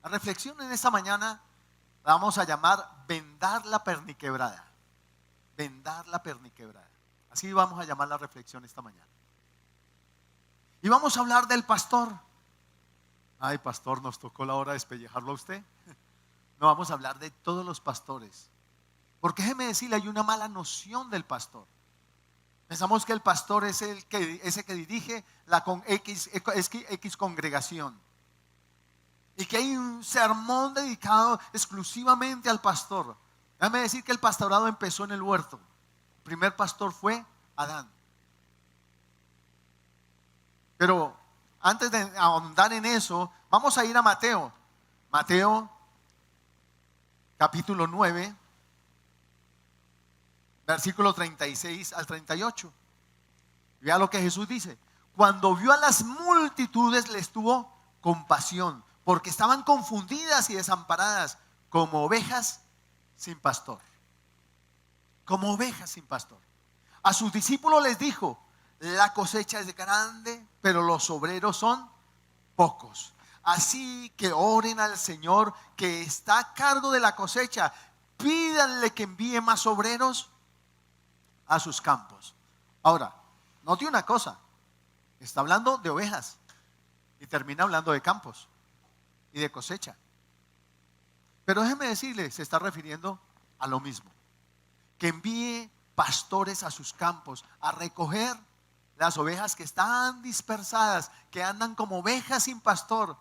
La reflexión en esta mañana la vamos a llamar vendar la perniquebrada. Vendar la perniquebrada. Así vamos a llamar la reflexión esta mañana. Y vamos a hablar del pastor. Ay, pastor, nos tocó la hora de despellejarlo a usted. No, vamos a hablar de todos los pastores. Porque déjeme decirle, hay una mala noción del pastor. Pensamos que el pastor es ese que dirige X congregación. Y que hay un sermón dedicado exclusivamente al pastor. Déjame decir que el pastorado empezó en el huerto. El primer pastor fue Adán. Pero antes de ahondar en eso, vamos a ir a Mateo. Mateo, capítulo 9, versículo 36 al 38. Vea lo que Jesús dice. Cuando vio a las multitudes, les tuvo compasión, porque estaban confundidas y desamparadas, como ovejas sin pastor. Como ovejas sin pastor. A sus discípulos les dijo: la cosecha es grande, pero los obreros son pocos. Así que oren al Señor que está a cargo de la cosecha. Pídanle que envíe más obreros a sus campos. Ahora, note una cosa. Está hablando de ovejas y termina hablando de campos y de cosecha. Pero déjeme decirle, se está refiriendo a lo mismo. Que envíe pastores a sus campos a recoger las ovejas que están dispersadas, que andan como ovejas sin pastor.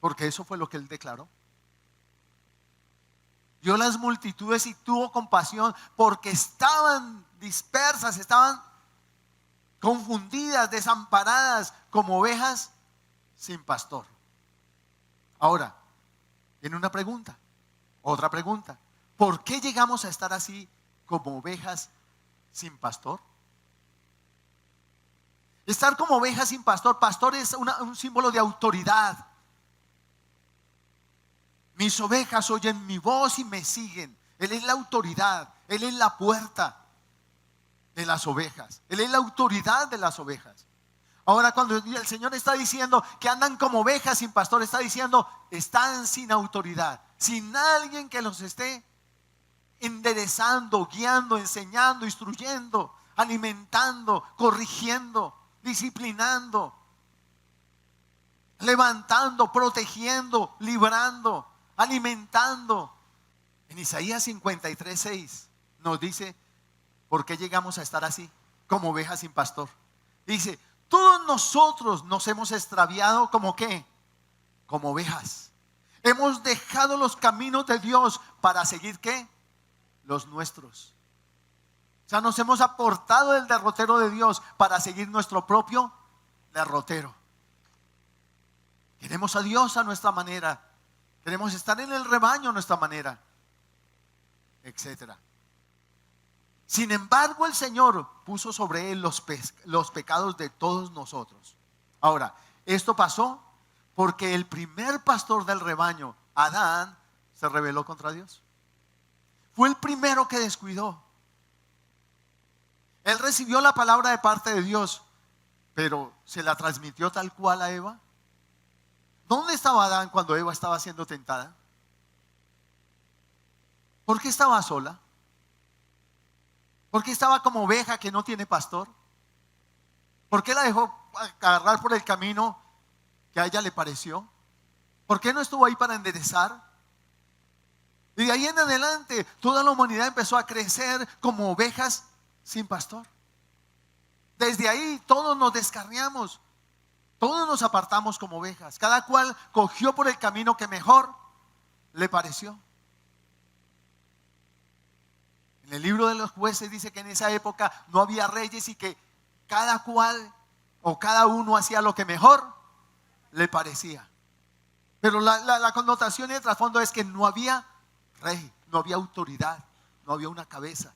Porque eso fue lo que él declaró. Vio las multitudes y tuvo compasión porque estaban dispersas, estaban confundidas, desamparadas, como ovejas sin pastor. Ahora, viene una pregunta, otra pregunta. ¿Por qué llegamos a estar así como ovejas sin pastor? Estar como ovejas sin pastor. Pastor es un símbolo de autoridad. Mis ovejas oyen mi voz y me siguen. Él es la autoridad. Él es la puerta de las ovejas. Él es la autoridad de las ovejas. Ahora, cuando el Señor está diciendo que andan como ovejas sin pastor, está diciendo están sin autoridad, sin alguien que los esté enderezando, guiando, enseñando, instruyendo, alimentando, corrigiendo, disciplinando, levantando, protegiendo, librando, alimentando. En Isaías 53:6 nos dice por qué llegamos a estar así, como ovejas sin pastor. Dice: todos nosotros nos hemos extraviado como ¿qué? Como ovejas. Hemos dejado los caminos de Dios para seguir ¿qué? Los nuestros. O sea, nos hemos apartado del derrotero de Dios para seguir nuestro propio derrotero. Queremos a Dios a nuestra manera. Queremos estar en el rebaño a nuestra manera, etcétera. Sin embargo, el Señor puso sobre él los pecados de todos nosotros. Ahora, esto pasó porque el primer pastor del rebaño, Adán, se rebeló contra Dios. Fue el primero que descuidó. Él recibió la palabra de parte de Dios, pero se la transmitió tal cual a Eva. ¿Dónde estaba Adán cuando Eva estaba siendo tentada? ¿Por qué estaba sola? ¿Por qué estaba como oveja que no tiene pastor? ¿Por qué la dejó agarrar por el camino que a ella le pareció? ¿Por qué no estuvo ahí para enderezar? Y de ahí en adelante toda la humanidad empezó a crecer como ovejas sin pastor. Desde ahí todos nos descarriamos, todos nos apartamos como ovejas. Cada cual cogió por el camino que mejor le pareció. En el libro de los Jueces dice que en esa época no había reyes y que cada cual o cada uno hacía lo que mejor le parecía. Pero la connotación y el trasfondo es que no había rey, no había autoridad, no había una cabeza.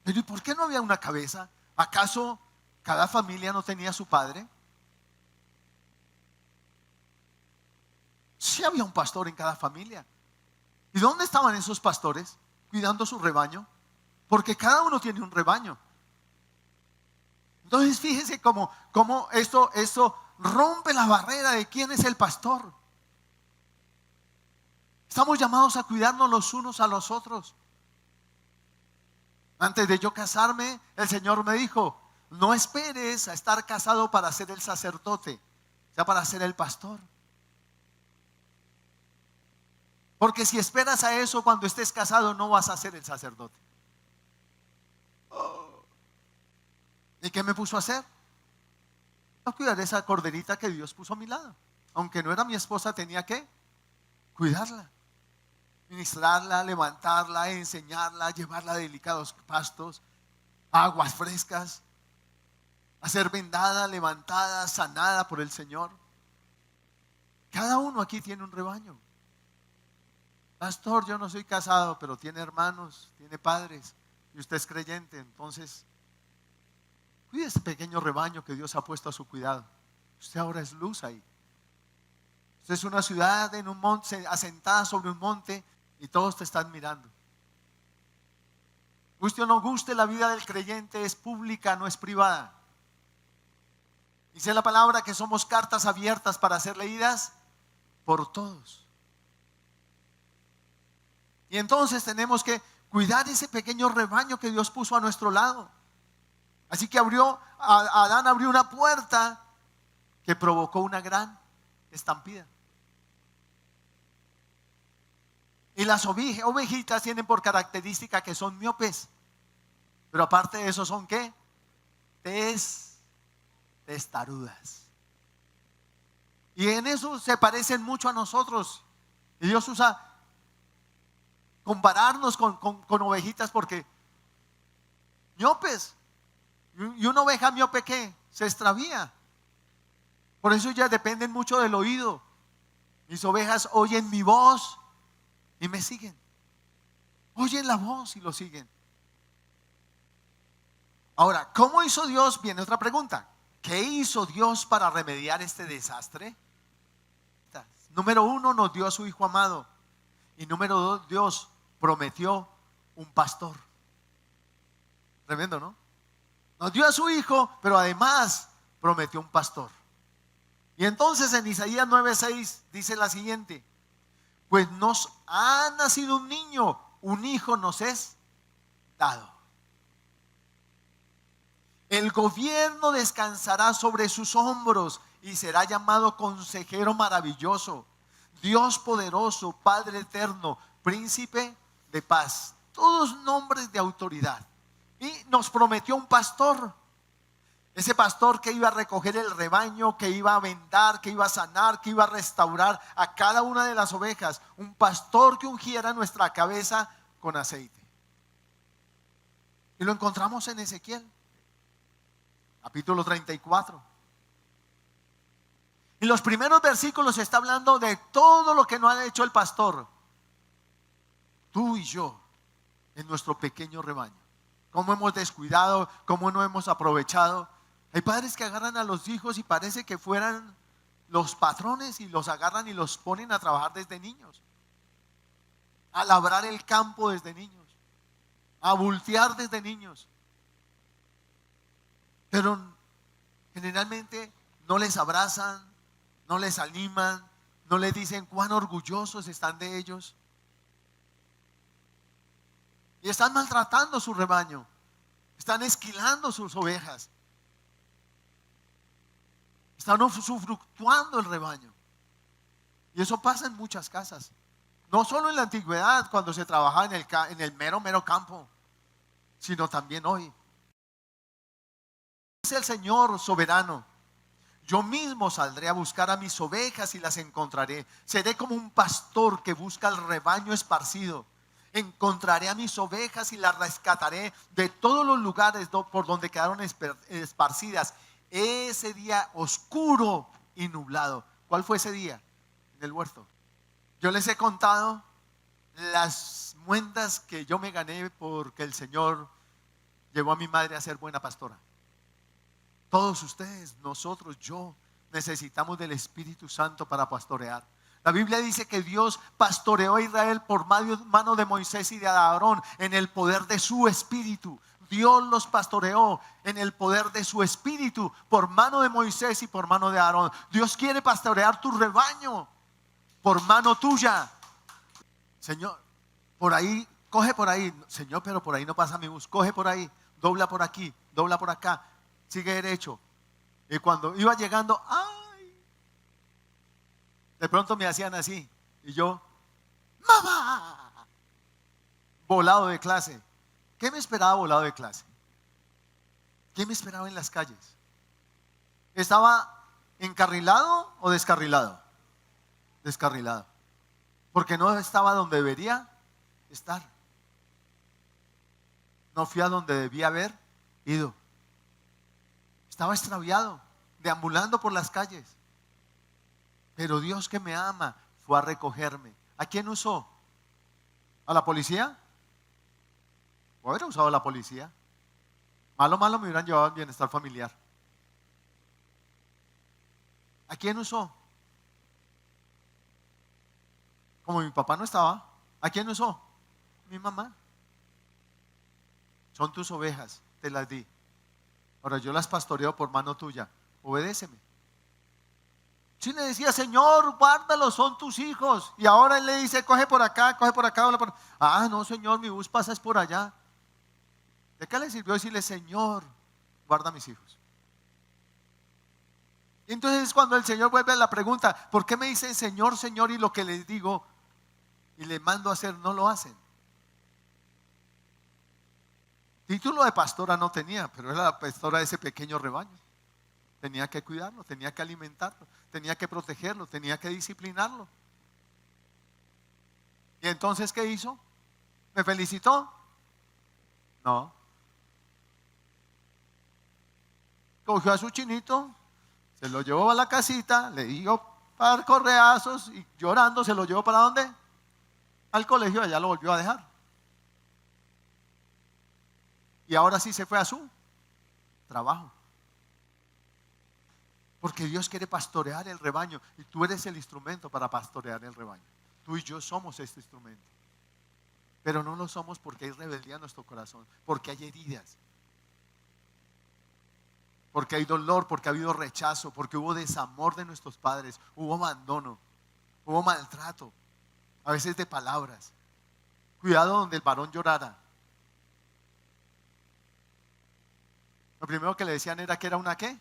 Pero ¿y por qué no había una cabeza? ¿Acaso cada familia no tenía su padre? Sí había un pastor en cada familia. ¿Y dónde estaban esos pastores? Cuidando su rebaño, porque cada uno tiene un rebaño. Entonces fíjense cómo esto rompe la barrera de quién es el pastor. Estamos llamados a cuidarnos los unos a los otros. Antes de yo casarme, el Señor me dijo: no esperes a estar casado para ser el sacerdote, o sea, para ser el pastor. Porque si esperas a eso cuando estés casado, no vas a ser el sacerdote. ¿Y qué me puso a hacer? A cuidar esa corderita que Dios puso a mi lado. Aunque no era mi esposa, tenía que cuidarla, ministrarla, levantarla, enseñarla, llevarla a delicados pastos, aguas frescas, a ser vendada, levantada, sanada por el Señor. Cada uno aquí tiene un rebaño. Pastor, yo no soy casado, pero tiene hermanos, tiene padres, y usted es creyente, entonces cuide este pequeño rebaño que Dios ha puesto a su cuidado. Usted ahora es luz ahí. Usted es una ciudad en un monte, asentada sobre un monte, y todos te están mirando. Guste o no guste, la vida del creyente es pública, no es privada. Dice la palabra que somos cartas abiertas para ser leídas por todos. Y entonces tenemos que cuidar ese pequeño rebaño que Dios puso a nuestro lado. Así que Adán abrió una puerta que provocó una gran estampida. Y las ovejitas tienen por característica que son miopes. Pero aparte de eso, ¿son qué? Testarudas. Y en eso se parecen mucho a nosotros. Y Dios usa compararnos con ovejitas porque miopes. Y una oveja miope, ¿qué? Se extravía. Por eso ya dependen mucho del oído. Mis ovejas oyen mi voz y me siguen. Oyen la voz y lo siguen. Ahora, ¿cómo hizo Dios? Viene otra pregunta. ¿Qué hizo Dios para remediar este desastre? Número 1, nos dio a su Hijo amado. Y número 2, Dios prometió un pastor. Tremendo, ¿no? Nos dio a su Hijo, pero además prometió un pastor. Y entonces en Isaías 9:6 dice la siguiente: pues nos ha nacido un niño, un hijo nos es dado. El gobierno descansará sobre sus hombros y será llamado Consejero Maravilloso, Dios Poderoso, Padre Eterno, Príncipe de Paz. Todos nombres de autoridad. Y nos prometió un pastor. Ese pastor que iba a recoger el rebaño, que iba a vendar, que iba a sanar, que iba a restaurar a cada una de las ovejas. Un pastor que ungiera nuestra cabeza con aceite. Y lo encontramos en Ezequiel, capítulo 34. Y los primeros versículos está hablando de todo lo que no ha hecho el pastor. Tú y yo, en nuestro pequeño rebaño. Cómo hemos descuidado, cómo no hemos aprovechado. Hay padres que agarran a los hijos y parece que fueran los patrones y los agarran y los ponen a trabajar desde niños, a labrar el campo desde niños, a voltear desde niños. Pero generalmente no les abrazan, no les animan, no les dicen cuán orgullosos están de ellos. Y están maltratando su rebaño, están esquilando sus ovejas, están usufructuando el rebaño. Y eso pasa en muchas casas. No solo en la antigüedad, cuando se trabajaba en el mero campo, sino también hoy. Dice el Señor soberano: yo mismo saldré a buscar a mis ovejas y las encontraré. Seré como un pastor que busca el rebaño esparcido. Encontraré a mis ovejas y las rescataré de todos los lugares por donde quedaron esparcidas. Ese día oscuro y nublado. ¿Cuál fue ese día? En el huerto. Yo les he contado las muendas que yo me gané porque el Señor llevó a mi madre a ser buena pastora. Todos ustedes, nosotros, yo, necesitamos del Espíritu Santo para pastorear. La Biblia dice que Dios pastoreó a Israel por mano de Moisés y de Aarón en el poder de su Espíritu. Dios los pastoreó en el poder de su espíritu por mano de Moisés y por mano de Aarón. Dios quiere pastorear tu rebaño por mano tuya. Señor, por ahí, coge por ahí. Señor, pero por ahí no pasa mi bus. Coge por ahí, dobla por aquí, dobla por acá, sigue derecho. Y cuando iba llegando, ¡ay! De pronto me hacían así. Y yo, ¡mamá! Volado de clase. ¿Qué me esperaba volado de clase? ¿Qué me esperaba en las calles? ¿Estaba encarrilado o descarrilado? Descarrilado. Porque no estaba donde debería estar. No fui a donde debía haber ido. Estaba extraviado, deambulando por las calles. Pero Dios, que me ama, fue a recogerme. ¿A quién usó? ¿A la policía? Hubiera usado a la policía. Malo me hubieran llevado al bienestar familiar. ¿A quién usó? Como mi papá no estaba, ¿a quién usó? Mi mamá. Son tus ovejas, te las di. Ahora yo las pastoreo por mano tuya. Obedéceme. Si le decía, Señor, guárdalos, son tus hijos. Y ahora él le dice, coge por acá, dobla por... Ah, no, Señor, mi bus pasa es por allá. ¿De qué le sirvió decirle, Señor, guarda a mis hijos? Y entonces cuando el Señor vuelve a la pregunta, ¿por qué me dicen Señor, Señor, y lo que les digo y les mando a hacer no lo hacen? Título de pastora no tenía, pero era la pastora de ese pequeño rebaño. Tenía que cuidarlo, tenía que alimentarlo, tenía que protegerlo, tenía que disciplinarlo. ¿Y entonces qué hizo? ¿Me felicitó? No. Cogió a su chinito, se lo llevó a la casita, le dio par correazos y llorando se lo llevó ¿para dónde? Al colegio, allá lo volvió a dejar. Y ahora sí se fue a su trabajo. Porque Dios quiere pastorear el rebaño y tú eres el instrumento para pastorear el rebaño. Tú y yo somos este instrumento. Pero no lo somos porque hay rebeldía en nuestro corazón, porque hay heridas, porque hay dolor, porque ha habido rechazo, porque hubo desamor de nuestros padres, hubo abandono, hubo maltrato, a veces de palabras. Cuidado donde el varón llorara. Lo primero que le decían era que era una ¿qué?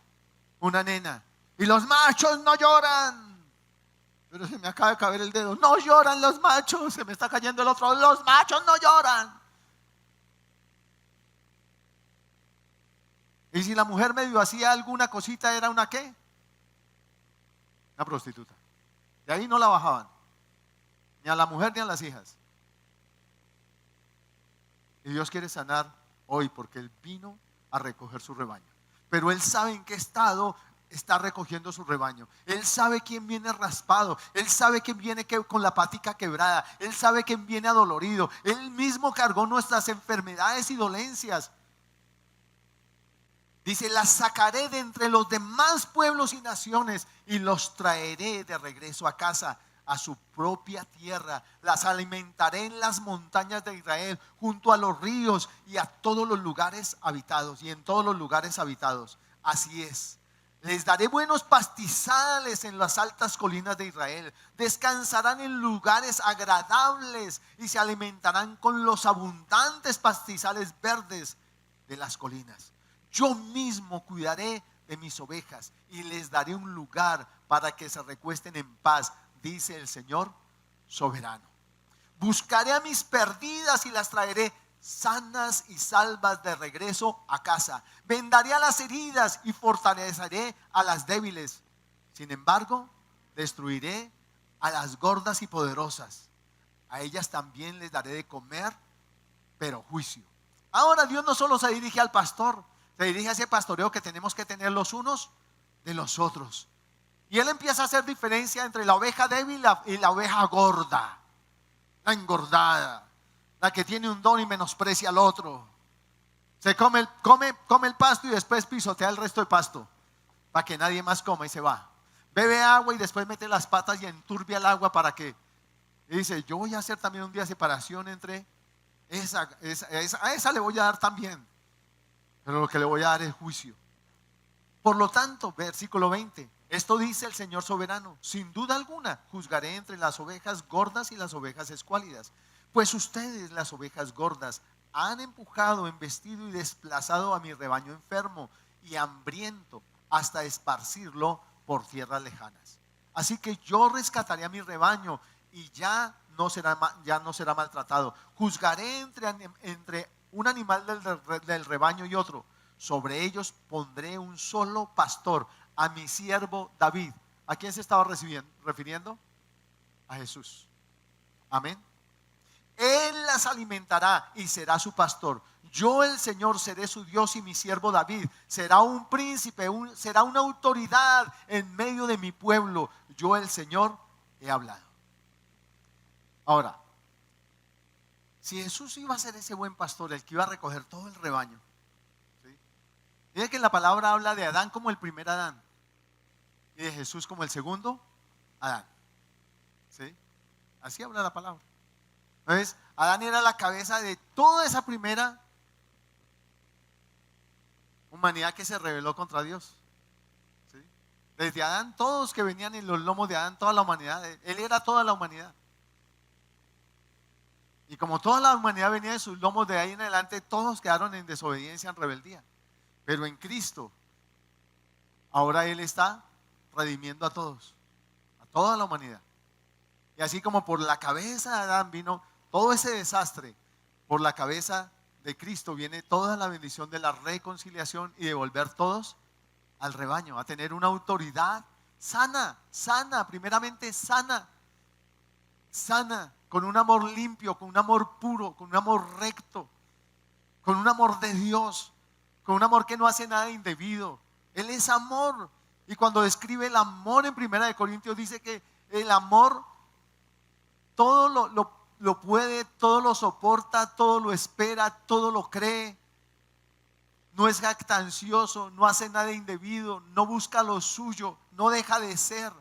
Una nena. Y los machos no lloran. Pero se me acaba de caer el dedo. No lloran los machos. Se me está cayendo el otro. Los machos no lloran. Y si la mujer medio hacía alguna cosita, ¿era una qué? Una prostituta. De ahí no la bajaban. Ni a la mujer ni a las hijas. Y Dios quiere sanar hoy porque Él vino a recoger su rebaño. Pero Él sabe en qué estado está recogiendo su rebaño. Él sabe quién viene raspado. Él sabe quién viene con la patica quebrada. Él sabe quién viene adolorido. Él mismo cargó nuestras enfermedades y dolencias. Dice, las sacaré de entre los demás pueblos y naciones y los traeré de regreso a casa, a su propia tierra. Las alimentaré en las montañas de Israel, junto a los ríos y a todos los lugares habitados, y en todos los lugares habitados. Así es. Les daré buenos pastizales en las altas colinas de Israel. Descansarán en lugares agradables y se alimentarán con los abundantes pastizales verdes de las colinas. Yo mismo cuidaré de mis ovejas y les daré un lugar para que se recuesten en paz, dice el Señor soberano. Buscaré a mis perdidas y las traeré sanas y salvas de regreso a casa. Vendaré a las heridas y fortaleceré a las débiles. Sin embargo, destruiré a las gordas y poderosas. A ellas también les daré de comer, pero juicio. Ahora Dios no solo se dirige al pastor, se dirige a ese pastoreo que tenemos que tener los unos de los otros. Y Él empieza a hacer diferencia entre la oveja débil y la oveja gorda, la engordada, la que tiene un don y menosprecia al otro. Se come el pasto y después pisotea el resto del pasto para que nadie más coma y se va. Bebe agua y después mete las patas y enturbia el agua para que... Y dice, yo voy a hacer también un día de separación entre a esa le voy a dar también. pero lo que le voy a dar es juicio. Por lo tanto, versículo 20, esto dice el Señor soberano: sin duda alguna juzgaré entre las ovejas gordas y las ovejas escuálidas, pues ustedes, las ovejas gordas, han empujado, embestido y desplazado a mi rebaño enfermo y hambriento hasta esparcirlo por tierras lejanas. Así que yo rescataré a mi rebaño y ya no será maltratado. Juzgaré entre un animal del rebaño y otro. Sobre ellos pondré un solo pastor, a mi siervo David. ¿A quién se estaba refiriendo? A Jesús. Amén. Él las alimentará y será su pastor. Yo, el Señor, seré su Dios, y mi siervo David será un príncipe, será una autoridad en medio de mi pueblo. Yo, el Señor, he hablado. Ahora, si Jesús iba a ser ese buen pastor, el que iba a recoger todo el rebaño, ¿sí? Fíjate que la palabra habla de Adán como el primer Adán y de Jesús como el segundo Adán, ¿sí? Así habla la palabra. Entonces, Adán era la cabeza de toda esa primera humanidad que se rebeló contra Dios, ¿sí? Desde Adán, todos que venían en los lomos de Adán, toda la humanidad, él era toda la humanidad. Y como toda la humanidad venía de sus lomos, de ahí en adelante todos quedaron en desobediencia, en rebeldía. Pero en Cristo, ahora Él está redimiendo a todos, a toda la humanidad. Y así como por la cabeza de Adán vino todo ese desastre, por la cabeza de Cristo viene toda la bendición de la reconciliación y de volver todos al rebaño, a tener una autoridad sana, primeramente sana, con un amor limpio, con un amor puro, con un amor recto, con un amor de Dios, con un amor que no hace nada indebido. Él es amor. Y cuando describe el amor en 1 Corintios dice que el amor todo lo puede, todo lo soporta, todo lo espera, todo lo cree. No es jactancioso, no hace nada indebido, no busca lo suyo, no deja de ser.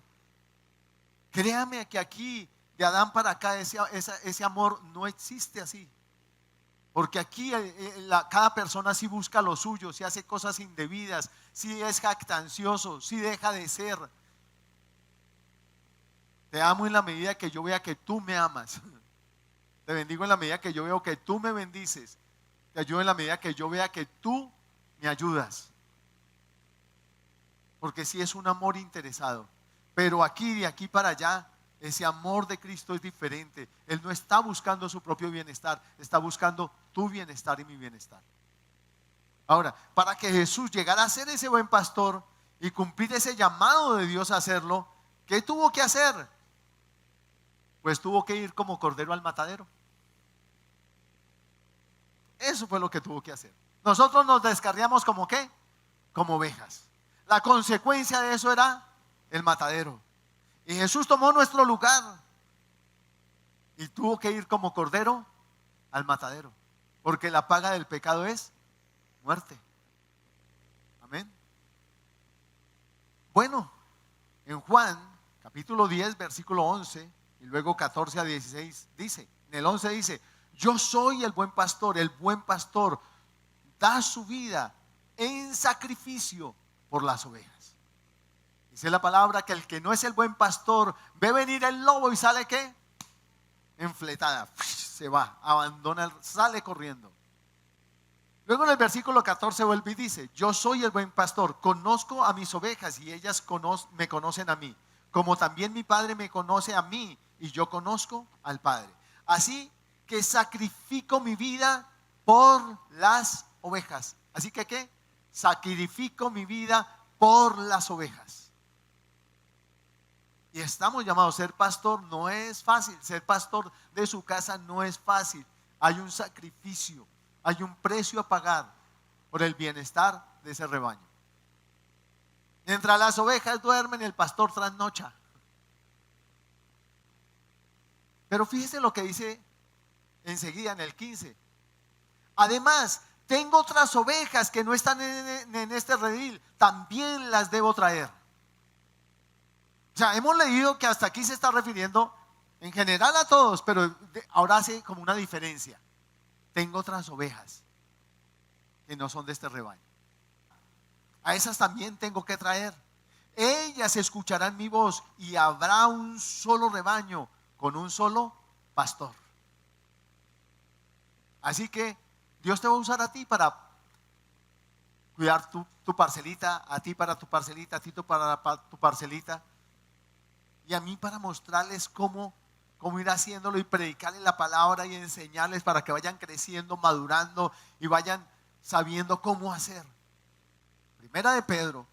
Créame que aquí, de Adán para acá, ese amor no existe así. Porque aquí cada persona sí busca lo suyo, sí hace cosas indebidas, sí es jactancioso, sí deja de ser. Te amo en la medida que yo vea que tú me amas. Te bendigo en la medida que yo veo que tú me bendices. Te ayudo en la medida que yo vea que tú me ayudas. Porque sí es un amor interesado. Pero de aquí para allá, ese amor de Cristo es diferente. Él no está buscando su propio bienestar, está buscando tu bienestar y mi bienestar. Ahora, para que Jesús llegara a ser ese buen pastor y cumplir ese llamado de Dios a hacerlo, ¿qué tuvo que hacer? Pues tuvo que ir como cordero al matadero. Eso fue lo que tuvo que hacer. Nosotros nos descarriamos como ¿qué? Como ovejas. La consecuencia de eso era el matadero. Y Jesús tomó nuestro lugar y tuvo que ir como cordero al matadero, porque la paga del pecado es muerte. Amén. Bueno, en Juan capítulo 10 versículo 11 y luego 14 a 16 dice, en el 11 dice: yo soy el buen pastor da su vida en sacrificio por las ovejas. Dice la palabra que el que no es el buen pastor ve venir el lobo y sale ¿qué? Enfletada, se va, abandona, sale corriendo. Luego en el versículo 14 vuelve y dice: yo soy el buen pastor, conozco a mis ovejas y ellas me conocen a mí, como también mi Padre me conoce a mí y yo conozco al Padre. Así que sacrifico mi vida por las ovejas. Así que ¿qué? Sacrifico mi vida por las ovejas. Y estamos llamados a ser pastor. No es fácil, ser pastor de su casa no es fácil. Hay un sacrificio, hay un precio a pagar por el bienestar de ese rebaño. Mientras las ovejas duermen, el pastor trasnocha. Pero fíjese lo que dice enseguida en el 15. Además, tengo otras ovejas que no están en este redil, también las debo traer. O sea, hemos leído que hasta aquí se está refiriendo en general a todos, pero ahora hace como una diferencia. Tengo otras ovejas que no son de este rebaño. A esas también tengo que traer. Ellas escucharán mi voz y habrá un solo rebaño con un solo pastor. Así que Dios te va a usar a ti para cuidar tu parcelita, a ti para tu parcelita, a ti para tu parcelita, y a mí para mostrarles cómo ir haciéndolo y predicarles la palabra y enseñarles para que vayan creciendo, madurando y vayan sabiendo cómo hacer. Primera de Pedro,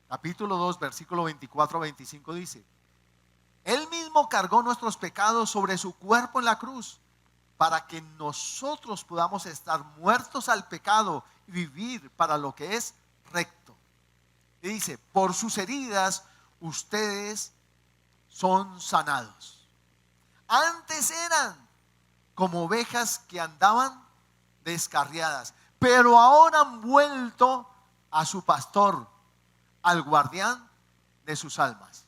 capítulo 2, versículo 24-25 dice: Él mismo cargó nuestros pecados sobre su cuerpo en la cruz, para que nosotros podamos estar muertos al pecado y vivir para lo que es recto. Y dice: por sus heridas ustedes son sanados. Antes eran como ovejas que andaban descarriadas, pero ahora han vuelto a su pastor, al guardián de sus almas.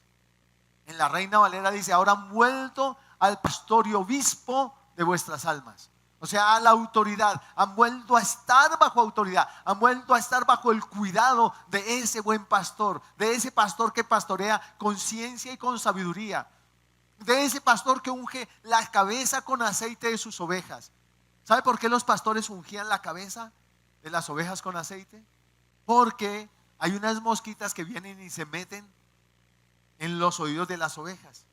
En la Reina Valera dice: ahora han vuelto al pastor y obispo de vuestras almas. O sea, a la autoridad. Han vuelto a estar bajo autoridad. Han vuelto a estar bajo el cuidado de ese buen pastor. De ese pastor que pastorea con ciencia y con sabiduría. De ese pastor que unge la cabeza con aceite de sus ovejas. ¿Sabe por qué los pastores ungían la cabeza de las ovejas con aceite? Porque hay unas mosquitas que vienen y se meten en los oídos de las ovejas.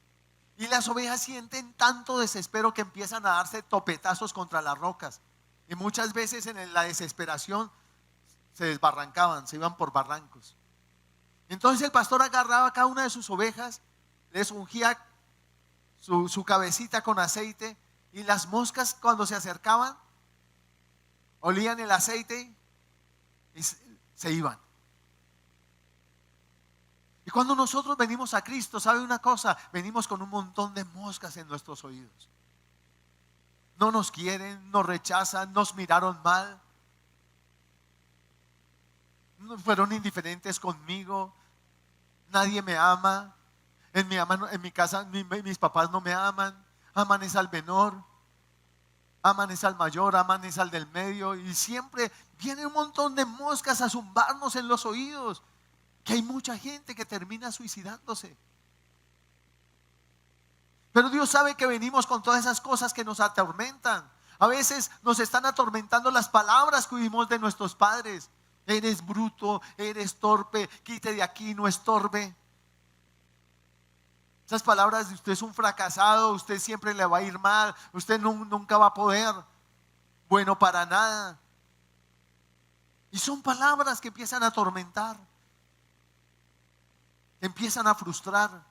Y las ovejas sienten tanto desespero que empiezan a darse topetazos contra las rocas. Y muchas veces en la desesperación se desbarrancaban, se iban por barrancos. Entonces el pastor agarraba a cada una de sus ovejas, les ungía su cabecita con aceite, y las moscas cuando se acercaban olían el aceite y se iban. Y cuando nosotros venimos a Cristo, ¿sabe una cosa? Venimos con un montón de moscas en nuestros oídos. No nos quieren, nos rechazan, nos miraron mal, fueron indiferentes conmigo, nadie me ama, en mi casa mis papás no me aman, aman es al menor, aman es al mayor, aman es al del medio, y siempre viene un montón de moscas a zumbarnos en los oídos. Que hay mucha gente que termina suicidándose. Pero Dios sabe que venimos con todas esas cosas que nos atormentan. A veces nos están atormentando las palabras que oímos de nuestros padres. Eres bruto, eres torpe, quite de aquí, no estorbe. Esas palabras de usted es un fracasado, usted siempre le va a ir mal, usted nunca va a poder, bueno para nada. Y son palabras que empiezan a atormentar, empiezan a frustrar.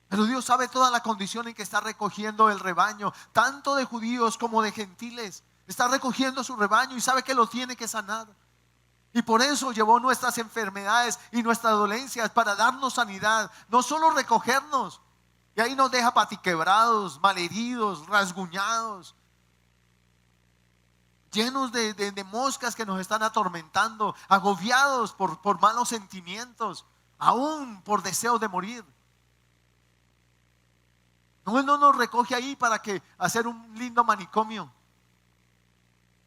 Pero Dios sabe toda la condición en que está recogiendo el rebaño, tanto de judíos como de gentiles. Está recogiendo su rebaño y sabe que lo tiene que sanar. Y por eso llevó nuestras enfermedades y nuestras dolencias para darnos sanidad. No solo recogernos, y ahí nos deja patiquebrados, malheridos, rasguñados, llenos de moscas que nos están atormentando, agobiados por malos sentimientos, aún por deseos de morir. No, Él no nos recoge ahí para hacer un lindo manicomio.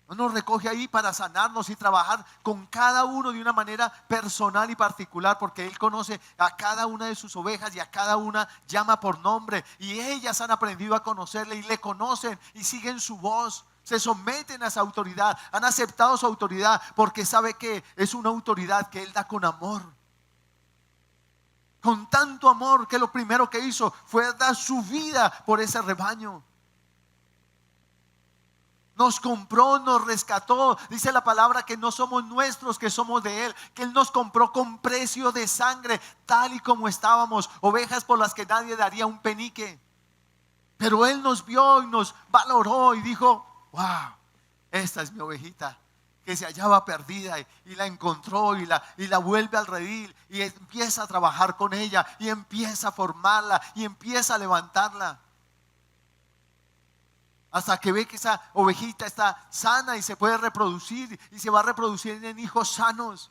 No nos recoge ahí para sanarnos y trabajar con cada uno de una manera personal y particular, porque Él conoce a cada una de sus ovejas y a cada una llama por nombre, y ellas han aprendido a conocerle y le conocen y siguen su voz. Se someten a esa autoridad, han aceptado su autoridad porque sabe que es una autoridad que Él da con amor. Con tanto amor que lo primero que hizo fue dar su vida por ese rebaño. Nos compró, nos rescató. Dice la palabra que no somos nuestros, que somos de Él. Que Él nos compró con precio de sangre, tal y como estábamos, ovejas por las que nadie daría un penique. Pero Él nos vio y nos valoró y dijo: wow, esta es mi ovejita, que se hallaba perdida, y la encontró y la vuelve al redil, y empieza a trabajar con ella, y empieza a formarla, y empieza a levantarla, hasta que ve que esa ovejita está sana y se puede reproducir, y se va a reproducir en hijos sanos.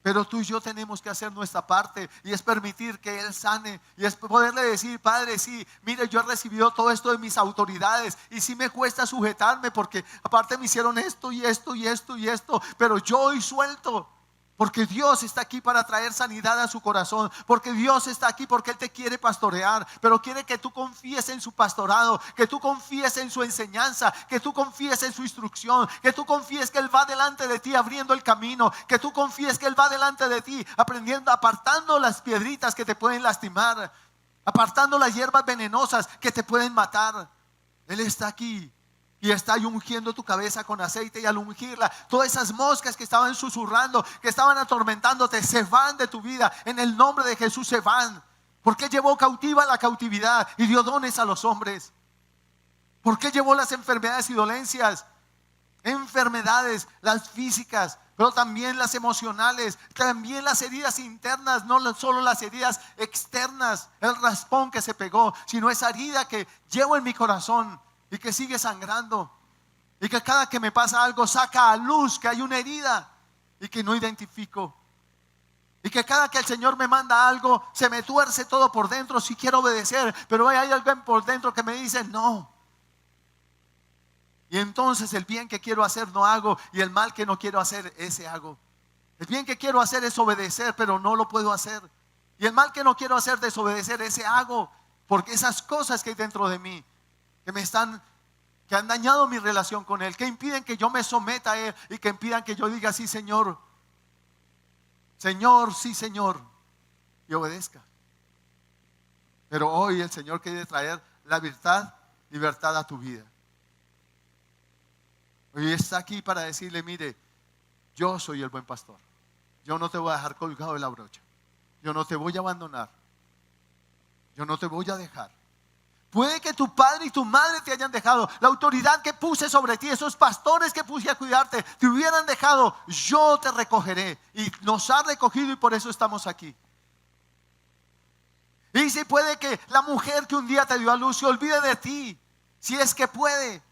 Pero tú y yo tenemos que hacer nuestra parte, y es permitir que Él sane, y es poderle decir: Padre, sí, mire, yo he recibido todo esto de mis autoridades, y sí me cuesta sujetarme, porque aparte me hicieron esto y esto y esto y esto, pero yo hoy suelto. Porque Dios está aquí para traer sanidad a su corazón. Porque Dios está aquí porque Él te quiere pastorear. Pero quiere que tú confíes en su pastorado, que tú confíes en su enseñanza, que tú confíes en su instrucción, que tú confíes que Él va delante de ti abriendo el camino, que tú confíes que Él va delante de ti aprendiendo, apartando las piedritas que te pueden lastimar, apartando las hierbas venenosas que te pueden matar. Él está aquí y está ahí ungiendo tu cabeza con aceite, y al ungirla, todas esas moscas que estaban susurrando, que estaban atormentándote, se van de tu vida. En el nombre de Jesús se van. Porque llevó cautiva la cautividad y dio dones a los hombres. Porque llevó las enfermedades y dolencias. Enfermedades, las físicas, pero también las emocionales, también las heridas internas, no solo las heridas externas, el raspón que se pegó, sino esa herida que llevo en mi corazón y que sigue sangrando, y que cada que me pasa algo saca a luz que hay una herida y que no identifico, y que cada que el Señor me manda algo se me tuerce todo por dentro. Si quiero obedecer, pero hay algo por dentro que me dice no, y entonces el bien que quiero hacer no hago, y el mal que no quiero hacer ese hago. El bien que quiero hacer es obedecer, pero no lo puedo hacer, y el mal que no quiero hacer, desobedecer, ese hago. Porque esas cosas que hay dentro de mí que han dañado mi relación con Él, que impiden que yo me someta a Él, y que impidan que yo diga: sí, Señor, Señor, sí, Señor, y obedezca. Pero hoy el Señor quiere traer la libertad a tu vida. Hoy está aquí para decirle: mire, yo soy el buen pastor. Yo no te voy a dejar colgado de la brocha. Yo no te voy a abandonar. Yo no te voy a dejar. Puede que tu padre y tu madre te hayan dejado, la autoridad que puse sobre ti, esos pastores que puse a cuidarte, te hubieran dejado. Yo te recogeré, y nos ha recogido, y por eso estamos aquí. Y si puede que la mujer que un día te dio a luz se olvide de ti, si es que puede,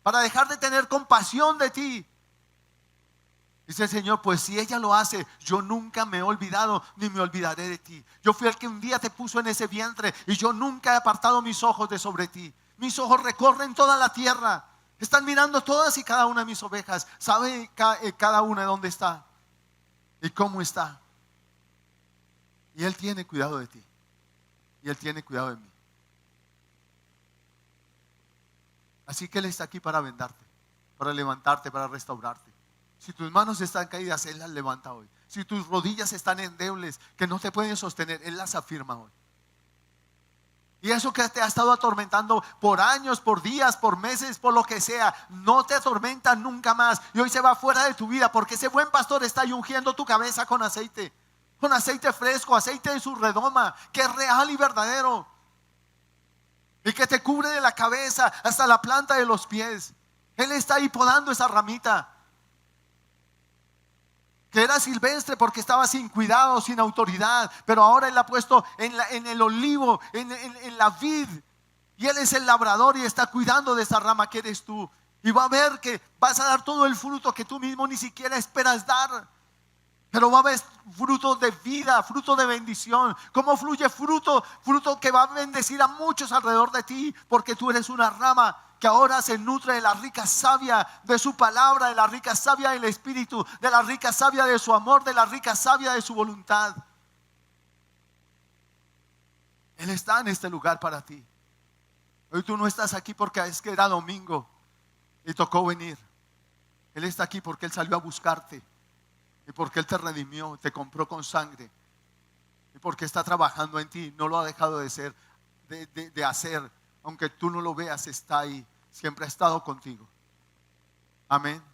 para dejar de tener compasión de ti. Dice el Señor: pues si ella lo hace, yo nunca me he olvidado ni me olvidaré de ti. Yo fui el que un día te puso en ese vientre, y yo nunca he apartado mis ojos de sobre ti. Mis ojos recorren toda la tierra, están mirando todas y cada una de mis ovejas. Sabe cada una dónde está y cómo está. Y Él tiene cuidado de ti, y Él tiene cuidado de mí. Así que Él está aquí para vendarte, para levantarte, para restaurarte. Si tus manos están caídas, Él las levanta hoy. Si tus rodillas están endebles, que no te pueden sostener, Él las afirma hoy. Y eso que te ha estado atormentando por años, por días, por meses, por lo que sea, no te atormenta nunca más. Y hoy se va fuera de tu vida, porque ese buen pastor está ahí ungiendo tu cabeza con aceite fresco, aceite de su redoma, que es real y verdadero, y que te cubre de la cabeza hasta la planta de los pies. Él está ahí podando esa ramita que era silvestre porque estaba sin cuidado, sin autoridad, pero ahora Él la ha puesto en el olivo, en la vid, y Él es el labrador y está cuidando de esa rama que eres tú. Y va a ver que vas a dar todo el fruto que tú mismo ni siquiera esperas dar, pero va a haber fruto de vida, fruto de bendición. ¿Cómo fluye fruto? Fruto que va a bendecir a muchos alrededor de ti, porque tú eres una rama que ahora se nutre de la rica savia de su palabra, de la rica savia del Espíritu, de la rica savia de su amor, de la rica savia de su voluntad. Él está en este lugar para ti. Hoy tú no estás aquí porque es que era domingo y tocó venir. Él está aquí porque Él salió a buscarte, y porque Él te redimió, te compró con sangre, y porque está trabajando en ti. No lo ha dejado de hacer. Aunque tú no lo veas, está ahí. Siempre ha estado contigo. Amén.